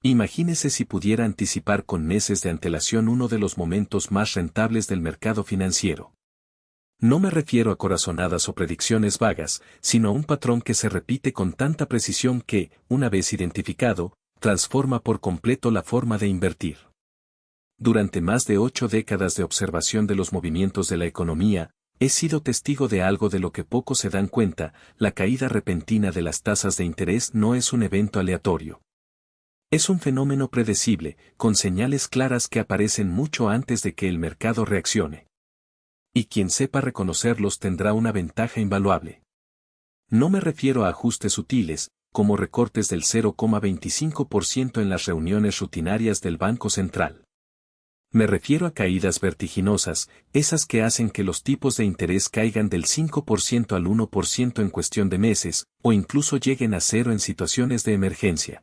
Imagínese si pudiera anticipar con meses de antelación uno de los momentos más rentables del mercado financiero. No me refiero a corazonadas o predicciones vagas, sino a un patrón que se repite con tanta precisión que, una vez identificado, transforma por completo la forma de invertir. Durante más de 8 décadas de observación de los movimientos de la economía, he sido testigo de algo de lo que pocos se dan cuenta: la caída repentina de las tasas de interés no es un evento aleatorio. Es un fenómeno predecible, con señales claras que aparecen mucho antes de que el mercado reaccione. Y quien sepa reconocerlos tendrá una ventaja invaluable. No me refiero a ajustes sutiles, como recortes del 0,25% en las reuniones rutinarias del Banco Central. Me refiero a caídas vertiginosas, esas que hacen que los tipos de interés caigan del 5% al 1% en cuestión de meses, o incluso lleguen a cero en situaciones de emergencia.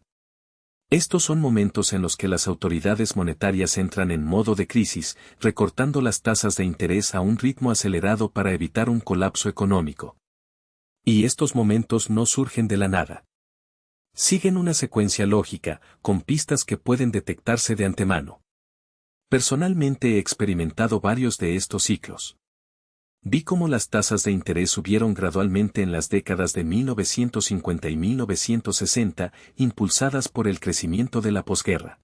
Estos son momentos en los que las autoridades monetarias entran en modo de crisis, recortando las tasas de interés a un ritmo acelerado para evitar un colapso económico. Y estos momentos no surgen de la nada. Siguen una secuencia lógica, con pistas que pueden detectarse de antemano. Personalmente he experimentado varios de estos ciclos. Vi cómo las tasas de interés subieron gradualmente en las décadas de 1950 y 1960, impulsadas por el crecimiento de la posguerra.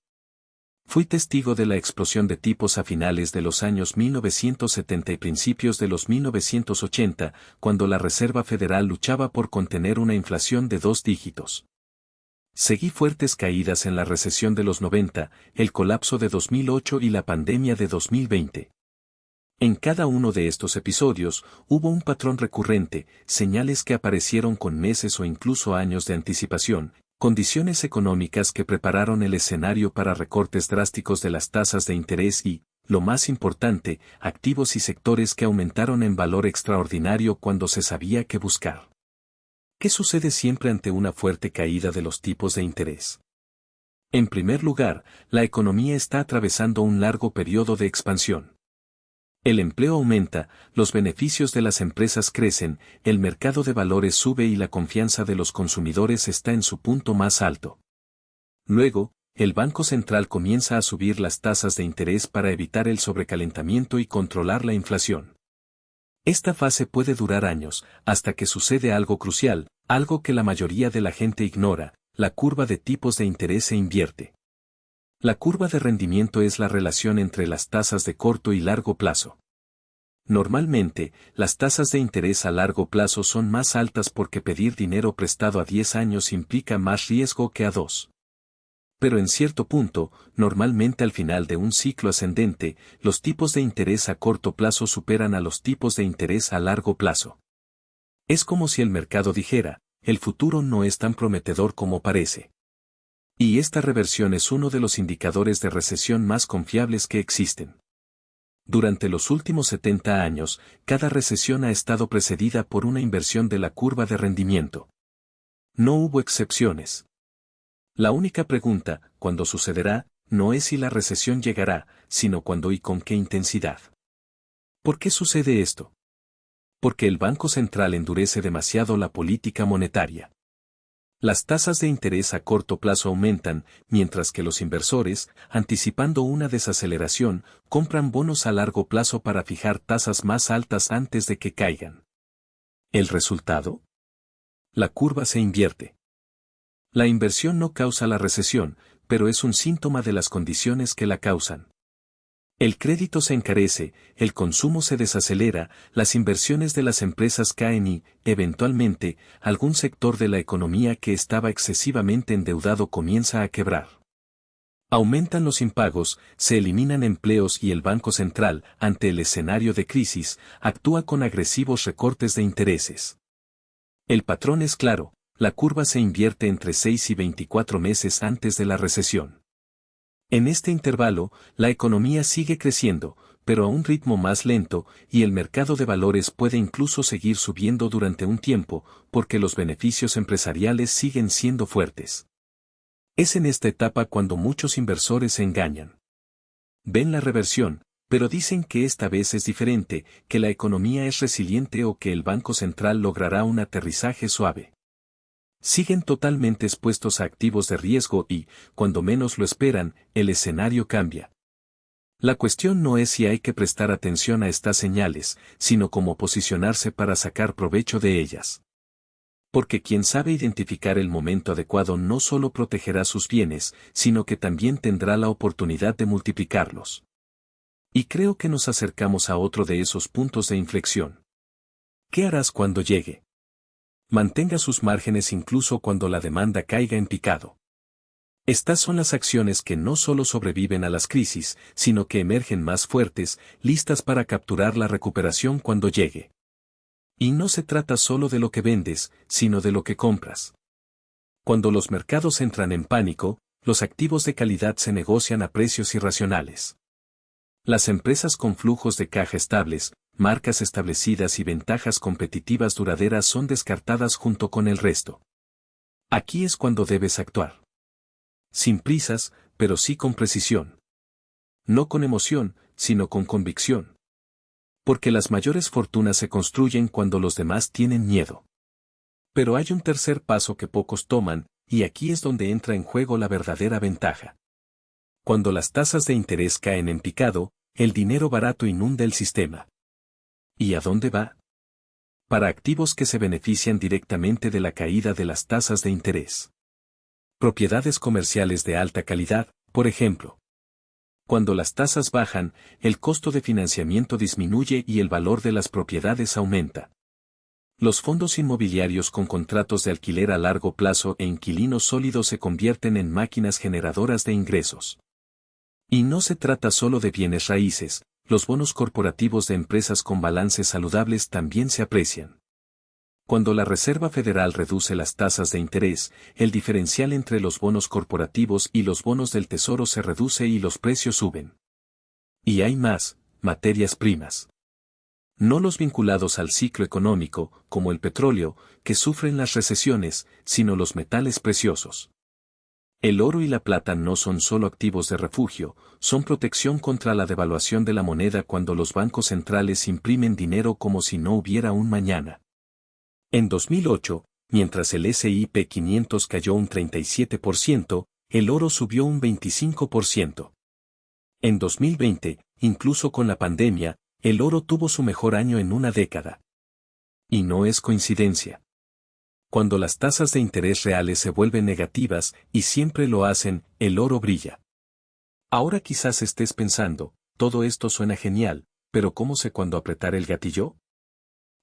Fui testigo de la explosión de tipos a finales de los años 1970 y principios de los 1980, cuando la Reserva Federal luchaba por contener una inflación de 2 dígitos. Seguí fuertes caídas en la recesión de los 90, el colapso de 2008 y la pandemia de 2020. En cada uno de estos episodios, hubo un patrón recurrente, señales que aparecieron con meses o incluso años de anticipación, condiciones económicas que prepararon el escenario para recortes drásticos de las tasas de interés y, lo más importante, activos y sectores que aumentaron en valor extraordinario cuando se sabía qué buscar. ¿Qué sucede siempre ante una fuerte caída de los tipos de interés? En primer lugar, la economía está atravesando un largo periodo de expansión. El empleo aumenta, los beneficios de las empresas crecen, el mercado de valores sube y la confianza de los consumidores está en su punto más alto. Luego, el Banco Central comienza a subir las tasas de interés para evitar el sobrecalentamiento y controlar la inflación. Esta fase puede durar años, hasta que sucede algo crucial, algo que la mayoría de la gente ignora: la curva de tipos de interés se invierte. La curva de rendimiento es la relación entre las tasas de corto y largo plazo. Normalmente, las tasas de interés a largo plazo son más altas porque pedir dinero prestado a 10 años implica más riesgo que a 2. Pero en cierto punto, normalmente al final de un ciclo ascendente, los tipos de interés a corto plazo superan a los tipos de interés a largo plazo. Es como si el mercado dijera: el futuro no es tan prometedor como parece. Y esta reversión es uno de los indicadores de recesión más confiables que existen. Durante los últimos 70 años, cada recesión ha estado precedida por una inversión de la curva de rendimiento. No hubo excepciones. La única pregunta, ¿cuándo sucederá?, no es si la recesión llegará, sino cuándo y con qué intensidad. ¿Por qué sucede esto? Porque el Banco Central endurece demasiado la política monetaria. Las tasas de interés a corto plazo aumentan, mientras que los inversores, anticipando una desaceleración, compran bonos a largo plazo para fijar tasas más altas antes de que caigan. ¿El resultado? La curva se invierte. La inversión no causa la recesión, pero es un síntoma de las condiciones que la causan. El crédito se encarece, el consumo se desacelera, las inversiones de las empresas caen y, eventualmente, algún sector de la economía que estaba excesivamente endeudado comienza a quebrar. Aumentan los impagos, se eliminan empleos y el Banco Central, ante el escenario de crisis, actúa con agresivos recortes de intereses. El patrón es claro: la curva se invierte entre 6 y 24 meses antes de la recesión. En este intervalo, la economía sigue creciendo, pero a un ritmo más lento, y el mercado de valores puede incluso seguir subiendo durante un tiempo, porque los beneficios empresariales siguen siendo fuertes. Es en esta etapa cuando muchos inversores se engañan. Ven la reversión, pero dicen que esta vez es diferente, que la economía es resiliente o que el Banco Central logrará un aterrizaje suave. Siguen totalmente expuestos a activos de riesgo y, cuando menos lo esperan, el escenario cambia. La cuestión no es si hay que prestar atención a estas señales, sino cómo posicionarse para sacar provecho de ellas. Porque quien sabe identificar el momento adecuado no solo protegerá sus bienes, sino que también tendrá la oportunidad de multiplicarlos. Y creo que nos acercamos a otro de esos puntos de inflexión. ¿Qué harás cuando llegue? Mantenga sus márgenes incluso cuando la demanda caiga en picado. Estas son las acciones que no solo sobreviven a las crisis, sino que emergen más fuertes, listas para capturar la recuperación cuando llegue. Y no se trata solo de lo que vendes, sino de lo que compras. Cuando los mercados entran en pánico, los activos de calidad se negocian a precios irracionales. Las empresas con flujos de caja estables, marcas establecidas y ventajas competitivas duraderas son descartadas junto con el resto. Aquí es cuando debes actuar. Sin prisas, pero sí con precisión. No con emoción, sino con convicción. Porque las mayores fortunas se construyen cuando los demás tienen miedo. Pero hay un tercer paso que pocos toman, y aquí es donde entra en juego la verdadera ventaja. Cuando las tasas de interés caen en picado, el dinero barato inunda el sistema. ¿Y a dónde va? Para activos que se benefician directamente de la caída de las tasas de interés. Propiedades comerciales de alta calidad, por ejemplo. Cuando las tasas bajan, el costo de financiamiento disminuye y el valor de las propiedades aumenta. Los fondos inmobiliarios con contratos de alquiler a largo plazo e inquilinos sólidos se convierten en máquinas generadoras de ingresos. Y no se trata solo de bienes raíces, los bonos corporativos de empresas con balances saludables también se aprecian. Cuando la Reserva Federal reduce las tasas de interés, el diferencial entre los bonos corporativos y los bonos del Tesoro se reduce y los precios suben. Y hay más, materias primas. No los vinculados al ciclo económico, como el petróleo, que sufren las recesiones, sino los metales preciosos. El oro y la plata no son solo activos de refugio, son protección contra la devaluación de la moneda cuando los bancos centrales imprimen dinero como si no hubiera un mañana. En 2008, mientras el S&P 500 cayó un 37%, el oro subió un 25%. En 2020, incluso con la pandemia, el oro tuvo su mejor año en una década. Y no es coincidencia. Cuando las tasas de interés reales se vuelven negativas, y siempre lo hacen, el oro brilla. Ahora quizás estés pensando, todo esto suena genial, pero ¿cómo sé cuándo apretar el gatillo?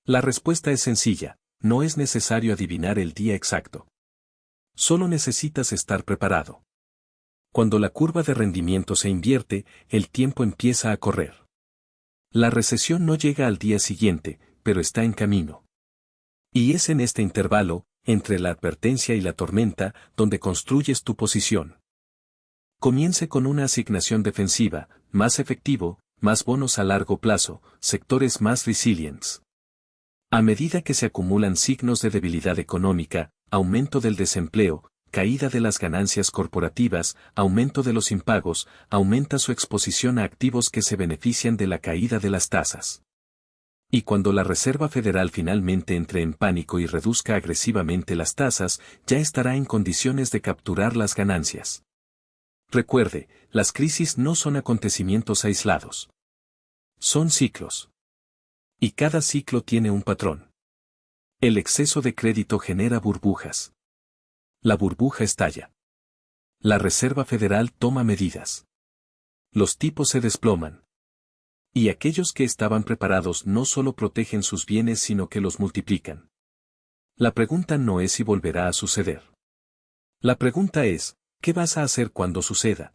La respuesta es sencilla, no es necesario adivinar el día exacto. Solo necesitas estar preparado. Cuando la curva de rendimiento se invierte, el tiempo empieza a correr. La recesión no llega al día siguiente, pero está en camino. Y es en este intervalo, entre la advertencia y la tormenta, donde construyes tu posición. Comience con una asignación defensiva, más efectivo, más bonos a largo plazo, sectores más resilientes. A medida que se acumulan signos de debilidad económica, aumento del desempleo, caída de las ganancias corporativas, aumento de los impagos, aumenta su exposición a activos que se benefician de la caída de las tasas. Y cuando la Reserva Federal finalmente entre en pánico y reduzca agresivamente las tasas, ya estará en condiciones de capturar las ganancias. Recuerde, las crisis no son acontecimientos aislados. Son ciclos. Y cada ciclo tiene un patrón. El exceso de crédito genera burbujas. La burbuja estalla. La Reserva Federal toma medidas. Los tipos se desploman. Y aquellos que estaban preparados no solo protegen sus bienes sino que los multiplican. La pregunta no es si volverá a suceder. La pregunta es, ¿qué vas a hacer cuando suceda?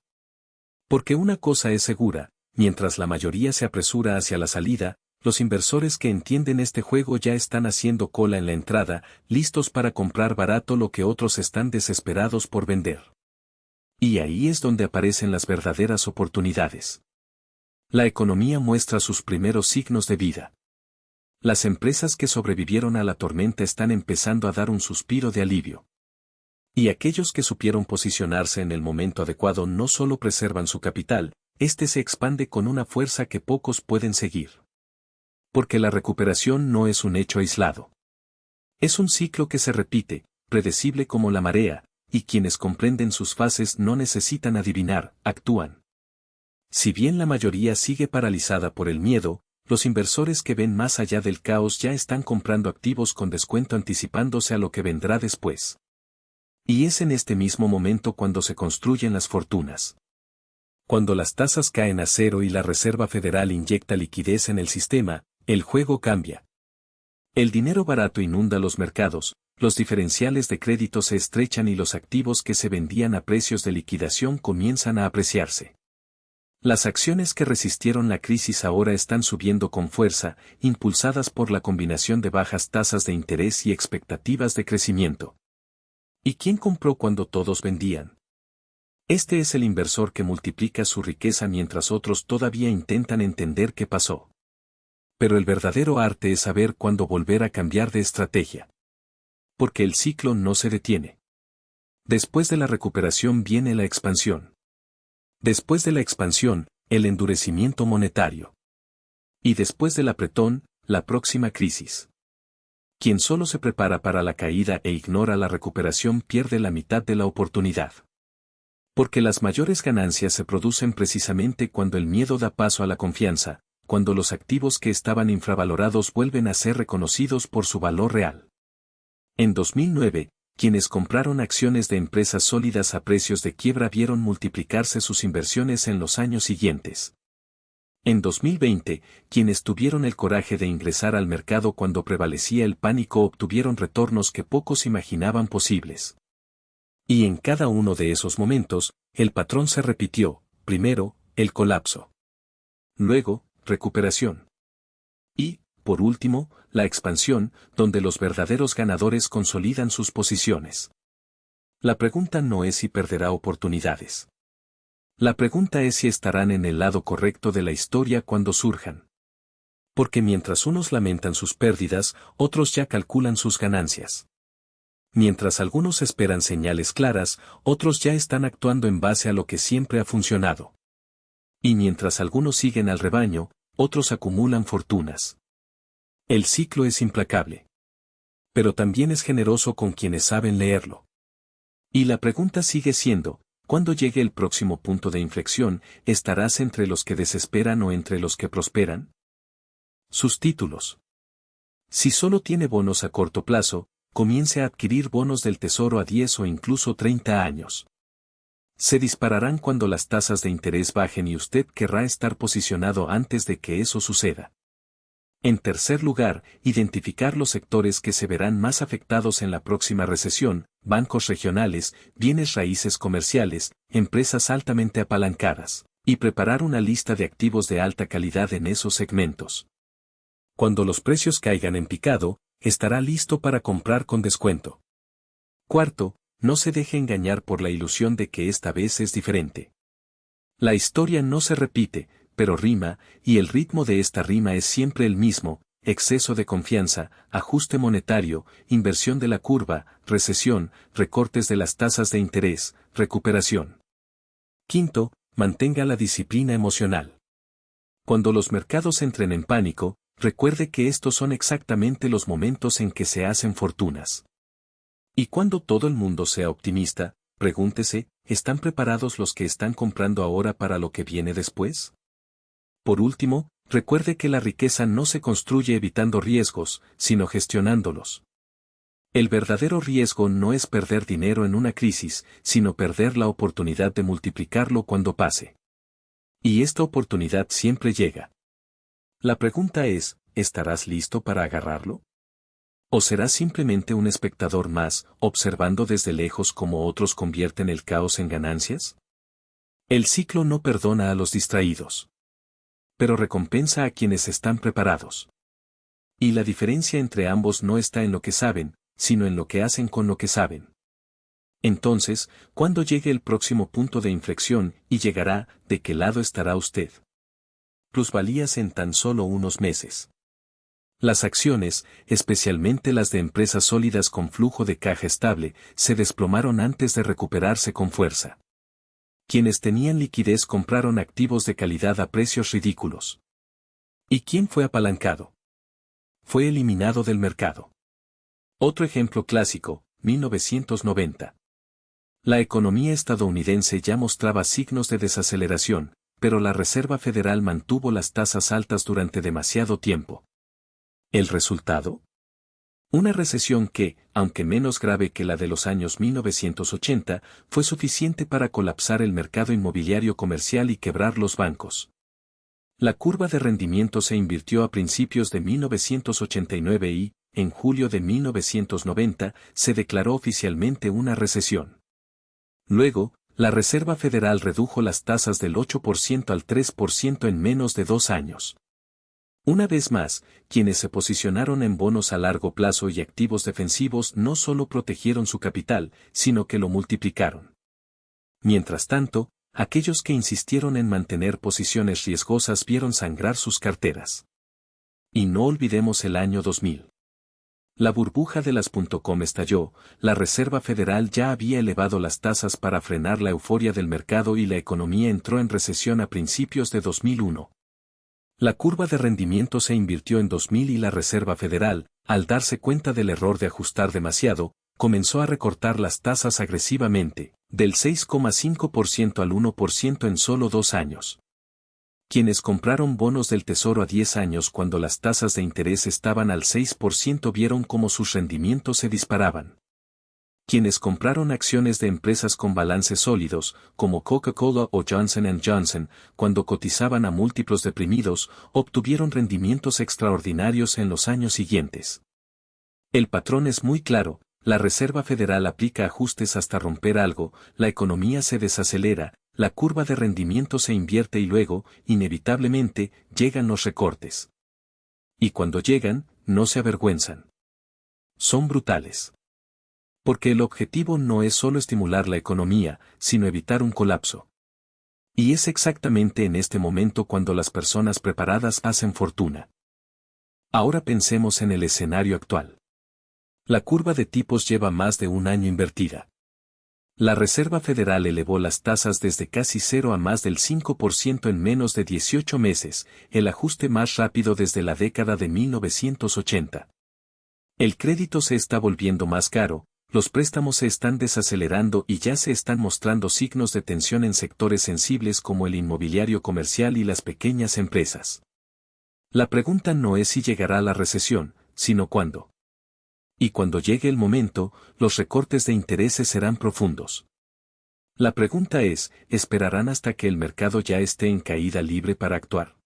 Porque una cosa es segura, mientras la mayoría se apresura hacia la salida, los inversores que entienden este juego ya están haciendo cola en la entrada, listos para comprar barato lo que otros están desesperados por vender. Y ahí es donde aparecen las verdaderas oportunidades. La economía muestra sus primeros signos de vida. Las empresas que sobrevivieron a la tormenta están empezando a dar un suspiro de alivio. Y aquellos que supieron posicionarse en el momento adecuado no solo preservan su capital, este se expande con una fuerza que pocos pueden seguir. Porque la recuperación no es un hecho aislado. Es un ciclo que se repite, predecible como la marea, y quienes comprenden sus fases no necesitan adivinar, actúan. Si bien la mayoría sigue paralizada por el miedo, los inversores que ven más allá del caos ya están comprando activos con descuento anticipándose a lo que vendrá después. Y es en este mismo momento cuando se construyen las fortunas. Cuando las tasas caen a cero y la Reserva Federal inyecta liquidez en el sistema, el juego cambia. El dinero barato inunda los mercados, los diferenciales de crédito se estrechan y los activos que se vendían a precios de liquidación comienzan a apreciarse. Las acciones que resistieron la crisis ahora están subiendo con fuerza, impulsadas por la combinación de bajas tasas de interés y expectativas de crecimiento. ¿Y quién compró cuando todos vendían? Este es el inversor que multiplica su riqueza mientras otros todavía intentan entender qué pasó. Pero el verdadero arte es saber cuándo volver a cambiar de estrategia. Porque el ciclo no se detiene. Después de la recuperación viene la expansión. Después de la expansión, el endurecimiento monetario. Y después del apretón, la próxima crisis. Quien solo se prepara para la caída e ignora la recuperación pierde la mitad de la oportunidad. Porque las mayores ganancias se producen precisamente cuando el miedo da paso a la confianza, cuando los activos que estaban infravalorados vuelven a ser reconocidos por su valor real. En 2009, quienes compraron acciones de empresas sólidas a precios de quiebra vieron multiplicarse sus inversiones en los años siguientes. En 2020, quienes tuvieron el coraje de ingresar al mercado cuando prevalecía el pánico obtuvieron retornos que pocos imaginaban posibles. Y en cada uno de esos momentos, el patrón se repitió: primero, el colapso. Luego, recuperación. Y, por último, la expansión, donde los verdaderos ganadores consolidan sus posiciones. La pregunta no es si perderá oportunidades. La pregunta es si estarán en el lado correcto de la historia cuando surjan. Porque mientras unos lamentan sus pérdidas, otros ya calculan sus ganancias. Mientras algunos esperan señales claras, otros ya están actuando en base a lo que siempre ha funcionado. Y mientras algunos siguen al rebaño, otros acumulan fortunas. El ciclo es implacable. Pero también es generoso con quienes saben leerlo. Y la pregunta sigue siendo: cuando llegue el próximo punto de inflexión, ¿estarás entre los que desesperan o entre los que prosperan? Sus títulos. Si solo tiene bonos a corto plazo, comience a adquirir bonos del Tesoro a 10 o incluso 30 años. Se dispararán cuando las tasas de interés bajen y usted querrá estar posicionado antes de que eso suceda. En tercer lugar, identificar los sectores que se verán más afectados en la próxima recesión: bancos regionales, bienes raíces comerciales, empresas altamente apalancadas, y preparar una lista de activos de alta calidad en esos segmentos. Cuando los precios caigan en picado, estará listo para comprar con descuento. Cuarto, no se deje engañar por la ilusión de que esta vez es diferente. La historia no se repite, pero rima, y el ritmo de esta rima es siempre el mismo: exceso de confianza, ajuste monetario, inversión de la curva, recesión, recortes de las tasas de interés, recuperación. Quinto, mantenga la disciplina emocional. Cuando los mercados entren en pánico, recuerde que estos son exactamente los momentos en que se hacen fortunas. Y cuando todo el mundo sea optimista, pregúntese: ¿están preparados los que están comprando ahora para lo que viene después? Por último, recuerde que la riqueza no se construye evitando riesgos, sino gestionándolos. El verdadero riesgo no es perder dinero en una crisis, sino perder la oportunidad de multiplicarlo cuando pase. Y esta oportunidad siempre llega. La pregunta es: ¿estarás listo para agarrarlo? ¿O serás simplemente un espectador más, observando desde lejos cómo otros convierten el caos en ganancias? El ciclo no perdona a los distraídos, pero recompensa a quienes están preparados. Y la diferencia entre ambos no está en lo que saben, sino en lo que hacen con lo que saben. Entonces, cuando llegue el próximo punto de inflexión, y llegará, ¿de qué lado estará usted? Plusvalías en tan solo unos meses. Las acciones, especialmente las de empresas sólidas con flujo de caja estable, se desplomaron antes de recuperarse con fuerza. Quienes tenían liquidez compraron activos de calidad a precios ridículos. ¿Y quién fue apalancado? Fue eliminado del mercado. Otro ejemplo clásico: 1990. La economía estadounidense ya mostraba signos de desaceleración, pero la Reserva Federal mantuvo las tasas altas durante demasiado tiempo. ¿El resultado? Una recesión que, aunque menos grave que la de los años 1980, fue suficiente para colapsar el mercado inmobiliario comercial y quebrar los bancos. La curva de rendimiento se invirtió a principios de 1989 y, en julio de 1990, se declaró oficialmente una recesión. Luego, la Reserva Federal redujo las tasas del 8% al 3% en menos de 2 años. Una vez más, quienes se posicionaron en bonos a largo plazo y activos defensivos no solo protegieron su capital, sino que lo multiplicaron. Mientras tanto, aquellos que insistieron en mantener posiciones riesgosas vieron sangrar sus carteras. Y no olvidemos el año 2000. La burbuja de las .com estalló, la Reserva Federal ya había elevado las tasas para frenar la euforia del mercado y la economía entró en recesión a principios de 2001. La curva de rendimiento se invirtió en 2000 y la Reserva Federal, al darse cuenta del error de ajustar demasiado, comenzó a recortar las tasas agresivamente, del 6,5% al 1% en solo 2 años. Quienes compraron bonos del Tesoro a 10 años cuando las tasas de interés estaban al 6% vieron cómo sus rendimientos se disparaban. Quienes compraron acciones de empresas con balances sólidos, como Coca-Cola o Johnson & Johnson, cuando cotizaban a múltiplos deprimidos, obtuvieron rendimientos extraordinarios en los años siguientes. El patrón es muy claro, la Reserva Federal aplica ajustes hasta romper algo, la economía se desacelera, la curva de rendimiento se invierte y luego, inevitablemente, llegan los recortes. Y cuando llegan, no se avergüenzan. Son brutales. Porque el objetivo no es solo estimular la economía, sino evitar un colapso. Y es exactamente en este momento cuando las personas preparadas hacen fortuna. Ahora pensemos en el escenario actual. La curva de tipos lleva más de un año invertida. La Reserva Federal elevó las tasas desde casi 0 a más del 5% en menos de 18 meses, el ajuste más rápido desde la década de 1980. El crédito se está volviendo más caro, los préstamos se están desacelerando y ya se están mostrando signos de tensión en sectores sensibles como el inmobiliario comercial y las pequeñas empresas. La pregunta no es si llegará la recesión, sino cuándo. Y cuando llegue el momento, los recortes de intereses serán profundos. La pregunta es, ¿esperarán hasta que el mercado ya esté en caída libre para actuar?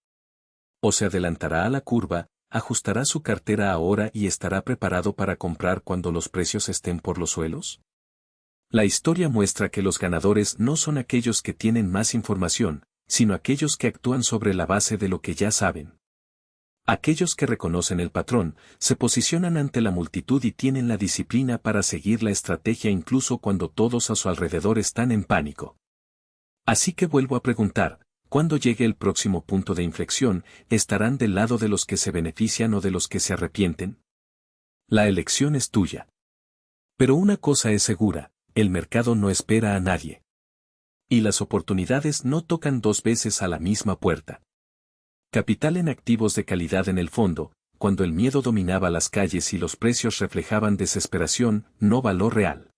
¿O se adelantará a la curva, ajustará su cartera ahora y estará preparado para comprar cuando los precios estén por los suelos? La historia muestra que los ganadores no son aquellos que tienen más información, sino aquellos que actúan sobre la base de lo que ya saben. Aquellos que reconocen el patrón, se posicionan ante la multitud y tienen la disciplina para seguir la estrategia incluso cuando todos a su alrededor están en pánico. Así que vuelvo a preguntar, cuando llegue el próximo punto de inflexión, ¿estarán del lado de los que se benefician o de los que se arrepienten? La elección es tuya. Pero una cosa es segura, el mercado no espera a nadie. Y las oportunidades no tocan 2 veces a la misma puerta. Capital en activos de calidad en el fondo, cuando el miedo dominaba las calles y los precios reflejaban desesperación, no valor real.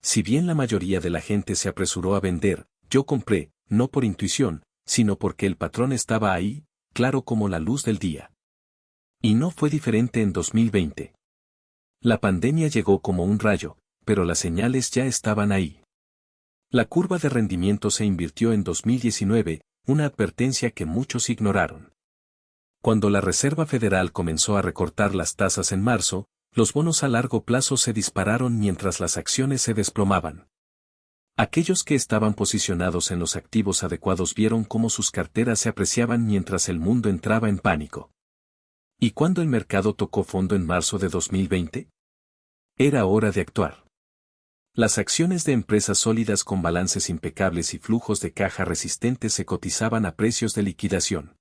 Si bien la mayoría de la gente se apresuró a vender, yo compré, no por intuición, sino porque el patrón estaba ahí, claro como la luz del día. Y no fue diferente en 2020. La pandemia llegó como un rayo, pero las señales ya estaban ahí. La curva de rendimiento se invirtió en 2019, una advertencia que muchos ignoraron. Cuando la Reserva Federal comenzó a recortar las tasas en marzo, los bonos a largo plazo se dispararon mientras las acciones se desplomaban. Aquellos que estaban posicionados en los activos adecuados vieron cómo sus carteras se apreciaban mientras el mundo entraba en pánico. ¿Y cuándo el mercado tocó fondo en marzo de 2020? Era hora de actuar. Las acciones de empresas sólidas con balances impecables y flujos de caja resistentes se cotizaban a precios de liquidación.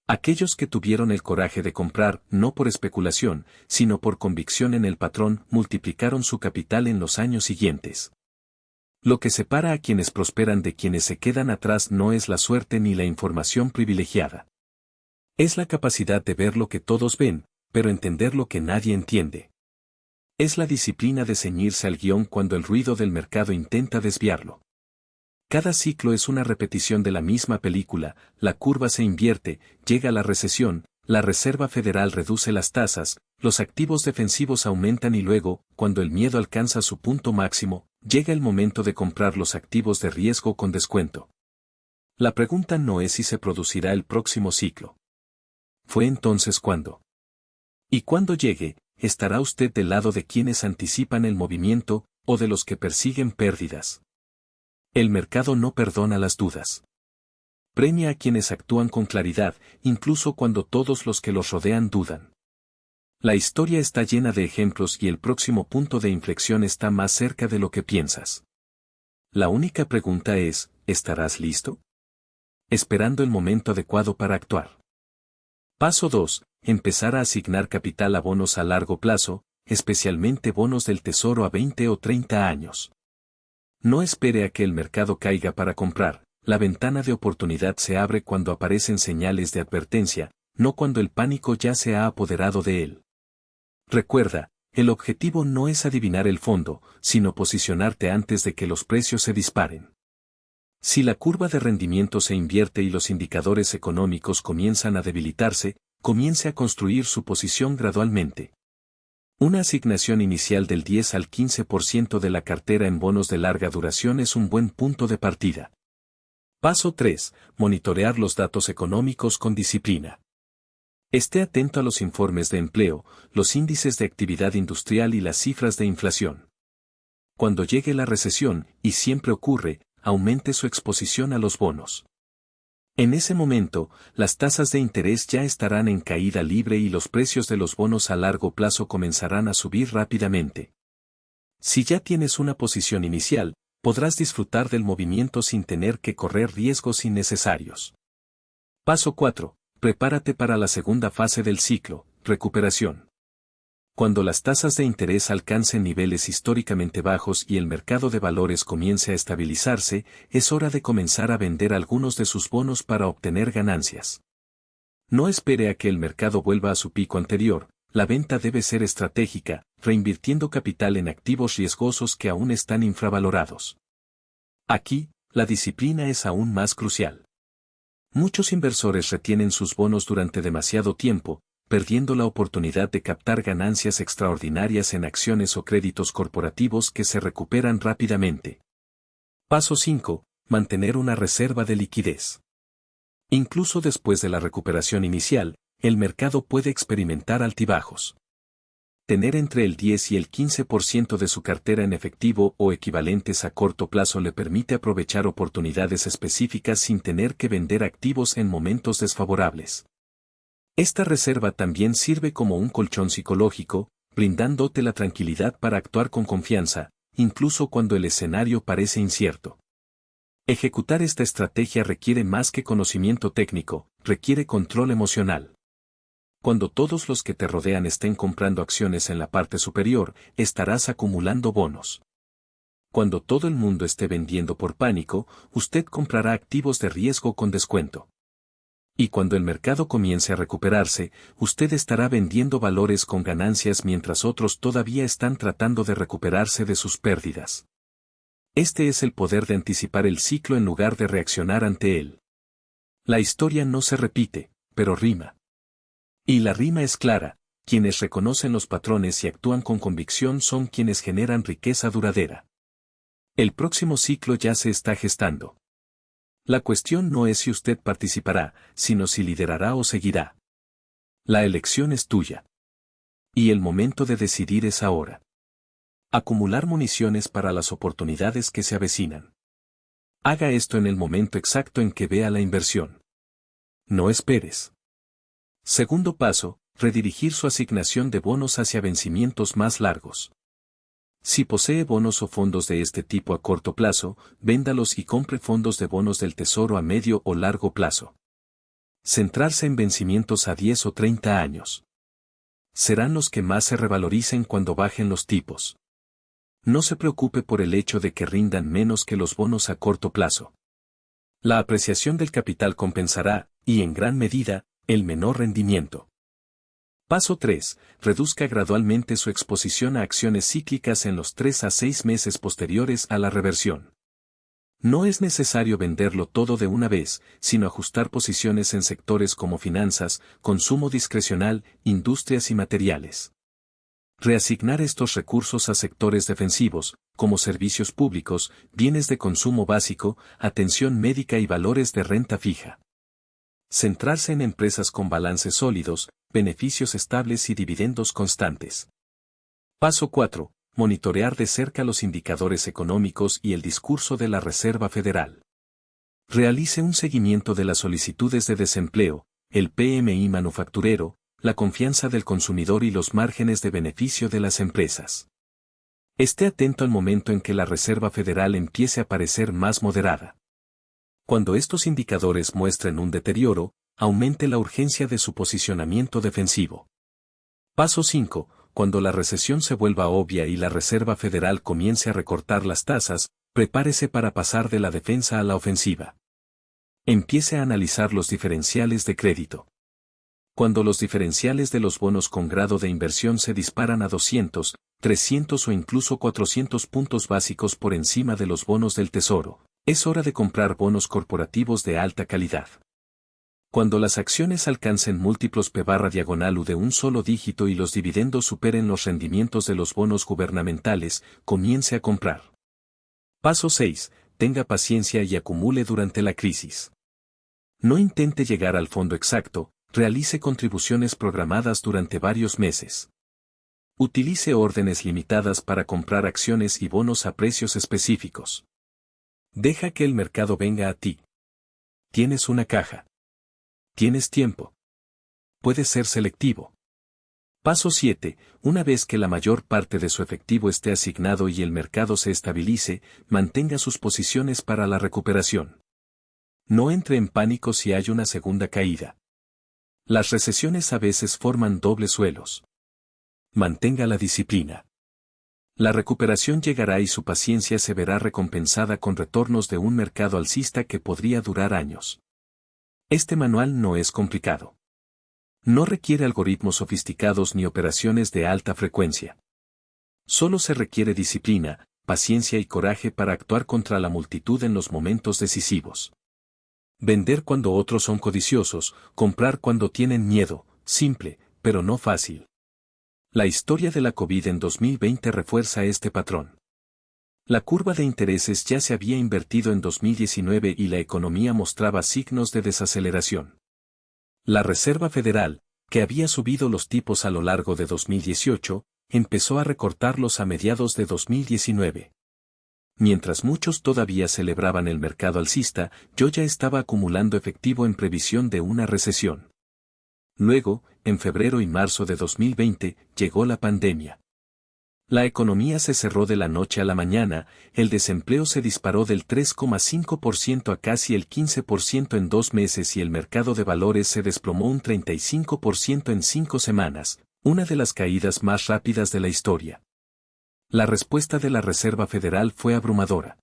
Aquellos que tuvieron el coraje de comprar, no por especulación, sino por convicción en el patrón, multiplicaron su capital en los años siguientes. Lo que separa a quienes prosperan de quienes se quedan atrás no es la suerte ni la información privilegiada. Es la capacidad de ver lo que todos ven, pero entender lo que nadie entiende. Es la disciplina de ceñirse al guión cuando el ruido del mercado intenta desviarlo. Cada ciclo es una repetición de la misma película, la curva se invierte, llega la recesión, la Reserva Federal reduce las tasas, los activos defensivos aumentan y luego, cuando el miedo alcanza su punto máximo, llega el momento de comprar los activos de riesgo con descuento. La pregunta no es si se producirá el próximo ciclo. Fue entonces cuando. Y cuando llegue, ¿estará usted del lado de quienes anticipan el movimiento, o de los que persiguen pérdidas? El mercado no perdona las dudas. Premia a quienes actúan con claridad, incluso cuando todos los que los rodean dudan. La historia está llena de ejemplos y el próximo punto de inflexión está más cerca de lo que piensas. La única pregunta es, ¿estarás listo? Esperando el momento adecuado para actuar. Paso 2. Empezar a asignar capital a bonos a largo plazo, especialmente bonos del Tesoro a 20 o 30 años. No espere a que el mercado caiga para comprar, la ventana de oportunidad se abre cuando aparecen señales de advertencia, no cuando el pánico ya se ha apoderado de él. Recuerda, el objetivo no es adivinar el fondo, sino posicionarte antes de que los precios se disparen. Si la curva de rendimiento se invierte y los indicadores económicos comienzan a debilitarse, comience a construir su posición gradualmente. Una asignación inicial del 10 al 15% de la cartera en bonos de larga duración es un buen punto de partida. Paso 3. Monitorear los datos económicos con disciplina. Esté atento a los informes de empleo, los índices de actividad industrial y las cifras de inflación. Cuando llegue la recesión, y siempre ocurre, aumente su exposición a los bonos. En ese momento, las tasas de interés ya estarán en caída libre y los precios de los bonos a largo plazo comenzarán a subir rápidamente. Si ya tienes una posición inicial, podrás disfrutar del movimiento sin tener que correr riesgos innecesarios. Paso 4. Prepárate para la segunda fase del ciclo, recuperación. Cuando las tasas de interés alcancen niveles históricamente bajos y el mercado de valores comience a estabilizarse, es hora de comenzar a vender algunos de sus bonos para obtener ganancias. No espere a que el mercado vuelva a su pico anterior, la venta debe ser estratégica, reinvirtiendo capital en activos riesgosos que aún están infravalorados. Aquí, la disciplina es aún más crucial. Muchos inversores retienen sus bonos durante demasiado tiempo, perdiendo la oportunidad de captar ganancias extraordinarias en acciones o créditos corporativos que se recuperan rápidamente. Paso 5. Mantener una reserva de liquidez. Incluso después de la recuperación inicial, el mercado puede experimentar altibajos. Tener entre el 10 y el 15% de su cartera en efectivo o equivalentes a corto plazo le permite aprovechar oportunidades específicas sin tener que vender activos en momentos desfavorables. Esta reserva también sirve como un colchón psicológico, brindándote la tranquilidad para actuar con confianza, incluso cuando el escenario parece incierto. Ejecutar esta estrategia requiere más que conocimiento técnico, requiere control emocional. Cuando todos los que te rodean estén comprando acciones en la parte superior, estarás acumulando bonos. Cuando todo el mundo esté vendiendo por pánico, usted comprará activos de riesgo con descuento. Y cuando el mercado comience a recuperarse, usted estará vendiendo valores con ganancias mientras otros todavía están tratando de recuperarse de sus pérdidas. Este es el poder de anticipar el ciclo en lugar de reaccionar ante él. La historia no se repite, pero rima. Y la rima es clara, quienes reconocen los patrones y actúan con convicción son quienes generan riqueza duradera. El próximo ciclo ya se está gestando. La cuestión no es si usted participará, sino si liderará o seguirá. La elección es tuya. Y el momento de decidir es ahora. Acumular municiones para las oportunidades que se avecinan. Haga esto en el momento exacto en que vea la inversión. No esperes. Segundo paso, redirigir su asignación de bonos hacia vencimientos más largos. Si posee bonos o fondos de este tipo a corto plazo, véndalos y compre fondos de bonos del Tesoro a medio o largo plazo. Centrarse en vencimientos a 10 o 30 años. Serán los que más se revaloricen cuando bajen los tipos. No se preocupe por el hecho de que rindan menos que los bonos a corto plazo. La apreciación del capital compensará, y en gran medida, el menor rendimiento. Paso 3. Reduzca gradualmente su exposición a acciones cíclicas en los 3 a 6 meses posteriores a la reversión. No es necesario venderlo todo de una vez, sino ajustar posiciones en sectores como finanzas, consumo discrecional, industrias y materiales. Reasignar estos recursos a sectores defensivos, como servicios públicos, bienes de consumo básico, atención médica y valores de renta fija. Centrarse en empresas con balances sólidos, beneficios estables y dividendos constantes. Paso 4. Monitorear de cerca los indicadores económicos y el discurso de la Reserva Federal. Realice un seguimiento de las solicitudes de desempleo, el PMI manufacturero, la confianza del consumidor y los márgenes de beneficio de las empresas. Esté atento al momento en que la Reserva Federal empiece a parecer más moderada. Cuando estos indicadores muestren un deterioro, aumente la urgencia de su posicionamiento defensivo. Paso 5. Cuando la recesión se vuelva obvia y la Reserva Federal comience a recortar las tasas, prepárese para pasar de la defensa a la ofensiva. Empiece a analizar los diferenciales de crédito. Cuando los diferenciales de los bonos con grado de inversión se disparan a 200, 300 o incluso 400 puntos básicos por encima de los bonos del Tesoro, es hora de comprar bonos corporativos de alta calidad. Cuando las acciones alcancen múltiplos P/diagonal de un solo dígito y los dividendos superen los rendimientos de los bonos gubernamentales, comience a comprar. Paso 6. Tenga paciencia y acumule durante la crisis. No intente llegar al fondo exacto, realice contribuciones programadas durante varios meses. Utilice órdenes limitadas para comprar acciones y bonos a precios específicos. Deja que el mercado venga a ti. Tienes una caja. Tienes tiempo. Puedes ser selectivo. Paso 7. Una vez que la mayor parte de su efectivo esté asignado y el mercado se estabilice, mantenga sus posiciones para la recuperación. No entre en pánico si hay una segunda caída. Las recesiones a veces forman dobles suelos. Mantenga la disciplina. La recuperación llegará y su paciencia se verá recompensada con retornos de un mercado alcista que podría durar años. Este manual no es complicado. No requiere algoritmos sofisticados ni operaciones de alta frecuencia. Solo se requiere disciplina, paciencia y coraje para actuar contra la multitud en los momentos decisivos. Vender cuando otros son codiciosos, comprar cuando tienen miedo, simple, pero no fácil. La historia de la COVID en 2020 refuerza este patrón. La curva de intereses ya se había invertido en 2019 y la economía mostraba signos de desaceleración. La Reserva Federal, que había subido los tipos a lo largo de 2018, empezó a recortarlos a mediados de 2019. Mientras muchos todavía celebraban el mercado alcista, yo ya estaba acumulando efectivo en previsión de una recesión. Luego, en febrero y marzo de 2020, llegó la pandemia. La economía se cerró de la noche a la mañana, el desempleo se disparó del 3,5% a casi el 15% en 2 meses y el mercado de valores se desplomó un 35% en 5 semanas, una de las caídas más rápidas de la historia. La respuesta de la Reserva Federal fue abrumadora.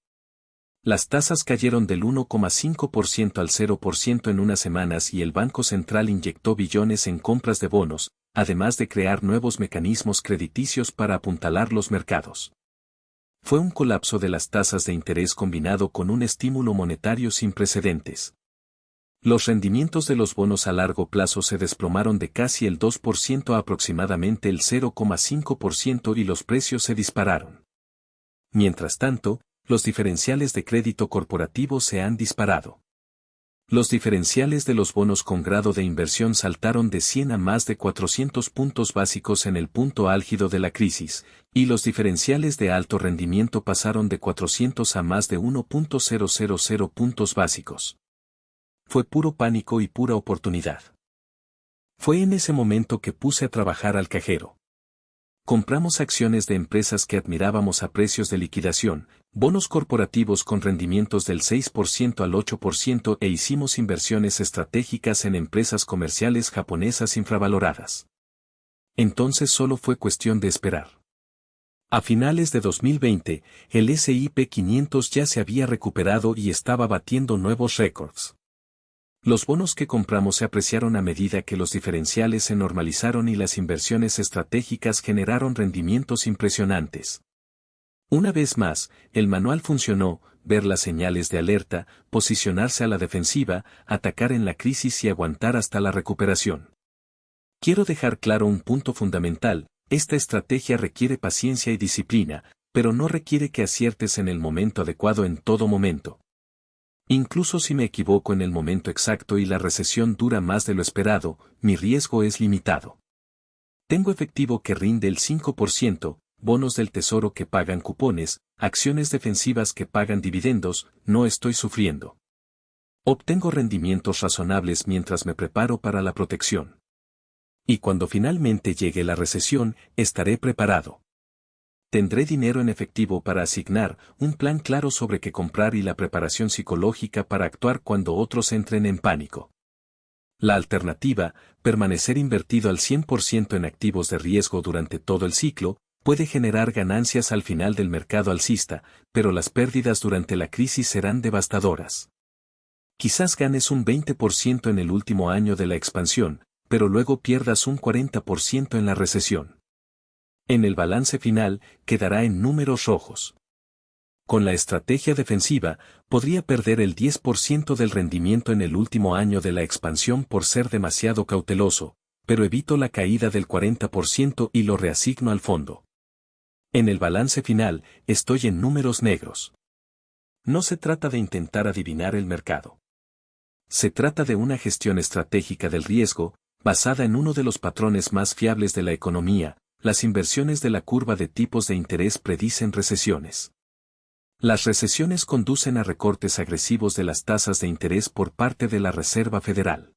Las tasas cayeron del 1,5% al 0% en unas semanas y el Banco Central inyectó billones en compras de bonos, además de crear nuevos mecanismos crediticios para apuntalar los mercados. Fue un colapso de las tasas de interés combinado con un estímulo monetario sin precedentes. Los rendimientos de los bonos a largo plazo se desplomaron de casi el 2% a aproximadamente el 0,5% y los precios se dispararon. Mientras tanto, los diferenciales de crédito corporativo se han disparado. Los diferenciales de los bonos con grado de inversión saltaron de 100 a más de 400 puntos básicos en el punto álgido de la crisis, y los diferenciales de alto rendimiento pasaron de 400 a más de 1.000 puntos básicos. Fue puro pánico y pura oportunidad. Fue en ese momento que puse a trabajar al cajero. Compramos acciones de empresas que admirábamos a precios de liquidación, bonos corporativos con rendimientos del 6% al 8% e hicimos inversiones estratégicas en empresas comerciales japonesas infravaloradas. Entonces solo fue cuestión de esperar. A finales de 2020, el S&P 500 ya se había recuperado y estaba batiendo nuevos récords. Los bonos que compramos se apreciaron a medida que los diferenciales se normalizaron y las inversiones estratégicas generaron rendimientos impresionantes. Una vez más, el manual funcionó: ver las señales de alerta, posicionarse a la defensiva, atacar en la crisis y aguantar hasta la recuperación. Quiero dejar claro un punto fundamental: esta estrategia requiere paciencia y disciplina, pero no requiere que aciertes en el momento adecuado en todo momento. Incluso si me equivoco en el momento exacto y la recesión dura más de lo esperado, mi riesgo es limitado. Tengo efectivo que rinde el 5%, bonos del tesoro que pagan cupones, acciones defensivas que pagan dividendos, no estoy sufriendo. Obtengo rendimientos razonables mientras me preparo para la protección. Y cuando finalmente llegue la recesión, estaré preparado. Tendré dinero en efectivo para asignar, un plan claro sobre qué comprar y la preparación psicológica para actuar cuando otros entren en pánico. La alternativa, permanecer invertido al 100% en activos de riesgo durante todo el ciclo, puede generar ganancias al final del mercado alcista, pero las pérdidas durante la crisis serán devastadoras. Quizás ganes un 20% en el último año de la expansión, pero luego pierdas un 40% en la recesión. En el balance final, quedará en números rojos. Con la estrategia defensiva, podría perder el 10% del rendimiento en el último año de la expansión por ser demasiado cauteloso, pero evito la caída del 40% y lo reasigno al fondo. En el balance final, estoy en números negros. No se trata de intentar adivinar el mercado. Se trata de una gestión estratégica del riesgo, basada en uno de los patrones más fiables de la economía: las inversiones de la curva de tipos de interés predicen recesiones. Las recesiones conducen a recortes agresivos de las tasas de interés por parte de la Reserva Federal.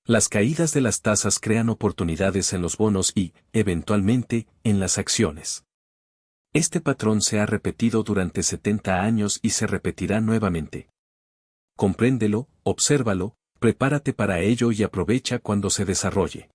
Las caídas de las tasas crean oportunidades en los bonos y, eventualmente, en las acciones. Este patrón se ha repetido durante 70 años y se repetirá nuevamente. Compréndelo, obsérvalo, prepárate para ello y aprovecha cuando se desarrolle.